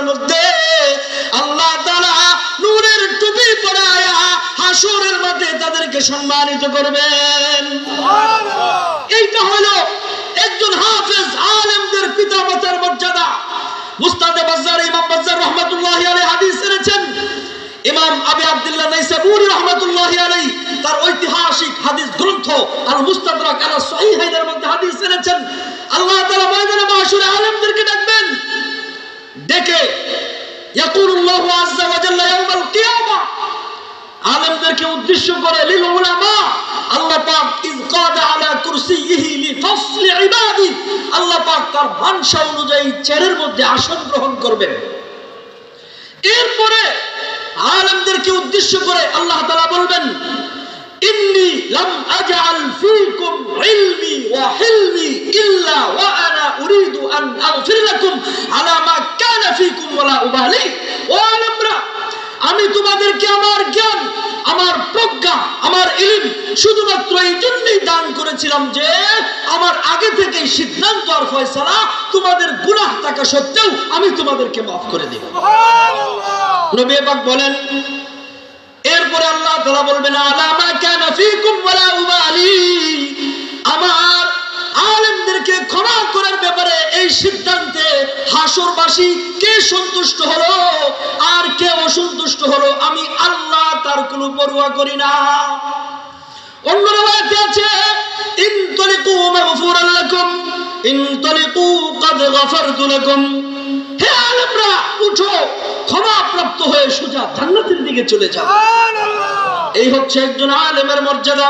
মধ্যে আল্লাহ তাআলা নূরের টুপি পরায়া হাসরের মাঠে তাদেরকে সম্মানিত করবেন। সুবহানাল্লাহ। এইটা হলো একজন হাফেজ আলেমদের পিতামাতার মর্যাদা। মুস্তাদে বাজ্জার ইমাম বাজ্জার রাহমাতুল্লাহি আলাইহি হাদিস এনেছেন। ইমাম আবু আব্দুল্লাহ নাইসাবুরি রাহমাতুল্লাহি আলাইহি তার ঐতিহাসিক হাদিস গ্রন্থ আল মুস্তাদরাক আলা সহিহাইনের মধ্যে হাদিস এনেছেন। আল্লাহ তাআলা ময়দানে মাহশরে আলেমদেরকে ডাকবেন, ডেকে ইয়াকুলুল্লাহু আযজা ওয়া জাল্লা ইয়াউমাল কিয়ামা, আলেমদেরকে উদ্দেশ্য করে লিল উলামা, আল্লাহ পাক ইয কাদা আলা কুরসিয়িহি লিফাসলি ইবাদি, আল্লাহ পাক তার ভাষা অনুযায়ী চেয়ারের মধ্যে আসন গ্রহণ করবেন। এরপরে আলেমদেরকে উদ্দেশ্য করে আল্লাহ তাআলা বলবেন, ইন্নী লাম আজআল ফীকুম ইলমি ওয়া হিলমি ইল্লা ওয়া আনা উরিদু আন আগফির লাকুম আলা মা কানা ফীকুম ওয়া লা উবালি। ও আলেমরা, আমি তোমাদেরকে আমার জ্ঞান, আমার প্রজ্ঞা, আমার ইলম শুধুমাত্র এই জন্যই দান করেছিলাম যে আমার আগে থেকেই সিদ্ধান্ত আর ফয়সালা তোমাদের গুনাহ থাকা সত্ত্বেও আমি তোমাদেরকে মাফ করে দেব। সুবহানাল্লাহ। নবী পাক বলেন, এরপরে আল্লাহ তাআলা বলবেন, আলা মা কানা ফীকুম ওয়া লা উবালি, আমার আলেমদেরকে ক্ষমা করার ব্যাপারে এই সিদ্ধান্তে হাসরবাসী কে সন্তুষ্ট হলো আর কে অসন্তুষ্ট হলো আমি আল্লাহ তার কোনো পরোয়া করি না। অন্য রাওয়ায়াতে আছে, ইনতালিকু মাগফুরান লাকুম ইনতালিকু ক্বাদ গফারতু লাকুম, হে আলেমরা উঠো, ক্ষমা প্রাপ্ত হয়ে সোজা জান্নাতের দিকে চলে যাও। সুবহানাল্লাহ। এই হচ্ছে একজন আলেমের মর্যাদা।